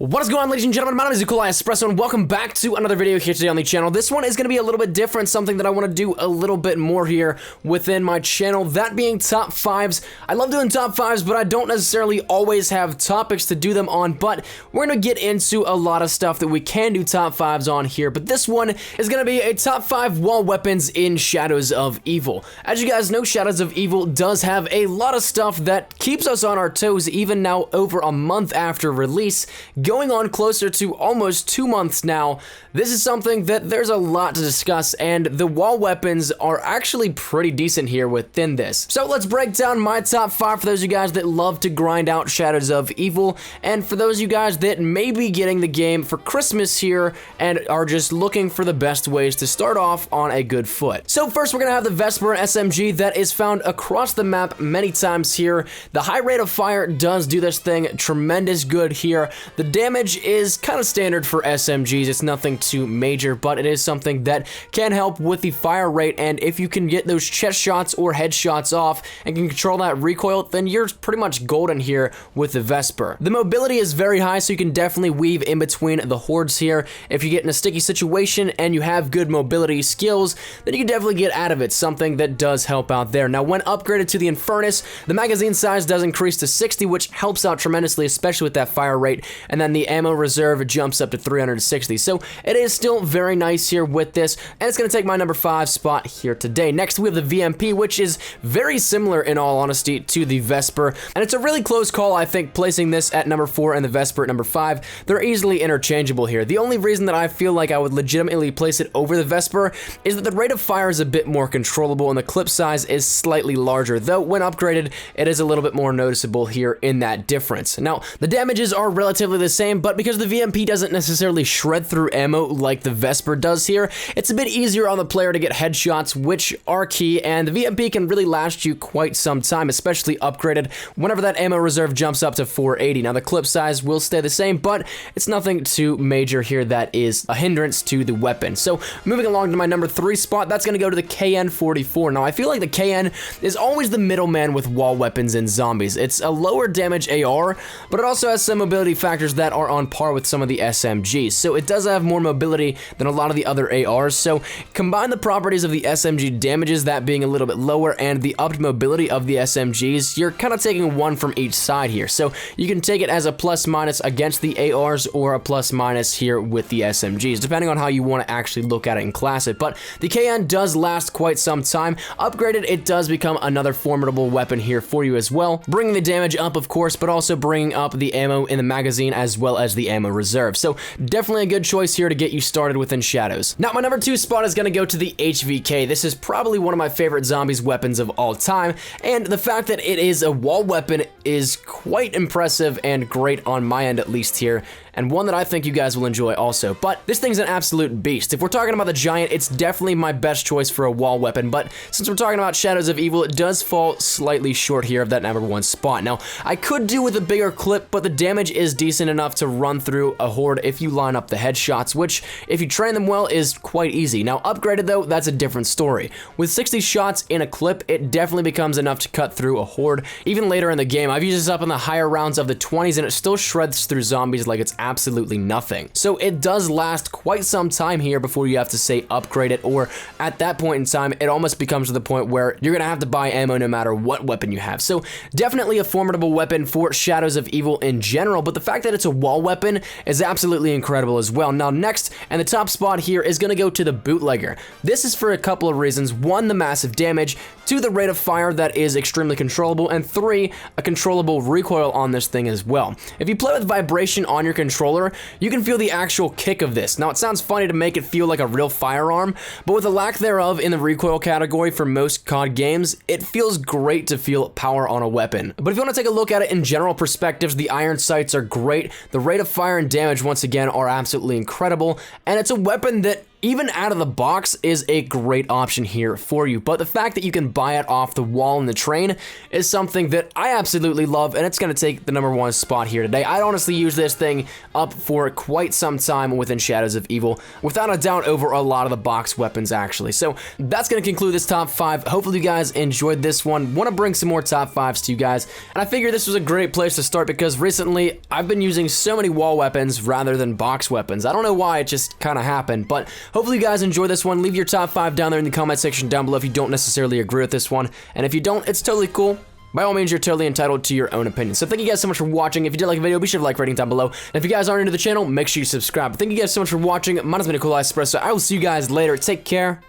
What is going on, ladies and gentlemen? My name is Espresso, and welcome back to another video here today on the channel. This one is going to be a little bit different, something that I want to do a little bit more here within my channel, that being top 5s. I love doing top 5s, but I don't necessarily always have topics to do them on, but we're going to get into a lot of stuff that we can do top 5s on here, but this one is going to be a top 5 wall weapons in Shadows of Evil. As you guys know, Shadows of Evil does have a lot of stuff that keeps us on our toes, even now over a month after release. Going on closer to almost 2 months now, this is something that there's a lot to discuss, and the wall weapons are actually pretty decent here within this. So let's break down my top 5 for those of you guys that love to grind out Shadows of Evil, and for those of you guys that may be getting the game for Christmas here and are just looking for the best ways to start off on a good foot. So first we're gonna have the Vesper Smg that is found across the map many times here. The high rate of fire does do this thing tremendous good here. The damage is kind of standard for SMGs. It's nothing too major, but it is something that can help with the fire rate, and if you can get those chest shots or head shots off and can control that recoil, then you're pretty much golden here with the Vesper. The mobility is very high, so you can definitely weave in between the hordes here. If you get in a sticky situation and you have good mobility skills, then you can definitely get out of it, something that does help out there. Now, when upgraded to the Infernus, the magazine size does increase to 60, which helps out tremendously, especially with that fire rate, and then the ammo reserve jumps up to 360. So it is still very nice here with this, and it's going to take my number 5 spot here today. Next, we have the VMP, which is very similar in all honesty to the Vesper, and it's a really close call, I think, placing this at number 4 and the Vesper at number 5. They're easily interchangeable here. The only reason that I feel like I would legitimately place it over the Vesper is that the rate of fire is a bit more controllable and the clip size is slightly larger, though when upgraded, it is a little bit more noticeable here in that difference. Now, the damages are relatively the same, but because the VMP doesn't necessarily shred through ammo like the Vesper does here, it's a bit easier on the player to get headshots, which are key, and the VMP can really last you quite some time, especially upgraded whenever that ammo reserve jumps up to 480. Now, the clip size will stay the same, but it's nothing too major here that is a hindrance to the weapon. So, moving along to my number 3 spot, that's going to go to the KN-44. Now, I feel like the KN is always the middleman with wall weapons and zombies. It's a lower damage AR, but it also has some mobility factors that are on par with some of the SMGs, so it does have more mobility than a lot of the other ARs. So combine the properties of the SMG damages, that being a little bit lower, and the upped mobility of the SMGs, you're kind of taking one from each side here. So you can take it as a plus minus against the ARs or a plus minus here with the SMGs, depending on how you want to actually look at it and class it. But the KN does last quite some time. Upgraded, it does become another formidable weapon here for you as well, bringing the damage up, of course, but also bringing up the ammo in the magazine as well as the ammo reserve. So definitely a good choice here to get you started within Shadows. Now, my number 2 spot is going to go to the HVK. This is probably one of my favorite zombies weapons of all time, and the fact that it is a wall weapon is quite impressive and great on my end, at least here, and one that I think you guys will enjoy also. But this thing's an absolute beast. If we're talking about the Giant, it's definitely my best choice for a wall weapon, but since we're talking about Shadows of Evil, it does fall slightly short here of that number 1 spot. Now, I could do with a bigger clip, but the damage is decent enough to run through a horde if you line up the headshots, which, if you train them well, is quite easy. Now, upgraded though, that's a different story. With 60 shots in a clip, it definitely becomes enough to cut through a horde. Even later in the game, I've used this up in the higher rounds of the 20s, and it still shreds through zombies like it's absolutely nothing. So it does last quite some time here before you have to say upgrade it, or at that point in time, it almost becomes to the point where you're gonna have to buy ammo no matter what weapon you have. So definitely a formidable weapon for Shadows of Evil in general, but the fact that it's a wall weapon is absolutely incredible as well. Now, next, and the top spot here is gonna go to the Bootlegger. This is for a couple of reasons. 1, the massive damage, 2, the rate of fire that is extremely controllable, and 3, a controllable recoil on this thing as well. If you play with vibration on your controller, you can feel the actual kick of this. Now, it sounds funny to make it feel like a real firearm, but with the lack thereof in the recoil category for most COD games, it feels great to feel power on a weapon. But if you want to take a look at it in general perspectives, the iron sights are great, the rate of fire and damage, once again, are absolutely incredible, and it's a weapon that even out of the box is a great option here for you. But the fact that you can buy it off the wall in the train is something that I absolutely love, and it's going to take the #1 spot here today. I'd honestly use this thing up for quite some time within Shadows of Evil, without a doubt over a lot of the box weapons actually. So that's going to conclude this top 5. Hopefully you guys enjoyed this one. Want to bring some more top 5s to you guys, and I figured this was a great place to start because recently I've been using so many wall weapons rather than box weapons. I don't know why, it just kind of happened, but hopefully you guys enjoy this one. Leave your top 5 down there in the comment section down below if you don't necessarily agree with this one, and if you don't, it's totally cool. By all means, you're totally entitled to your own opinion. So thank you guys so much for watching. If you did like the video, be sure to like, rating down below. And if you guys aren't into the channel, make sure you subscribe. But thank you guys so much for watching. My name's been Espresso. I will see you guys later. Take care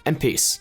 and peace.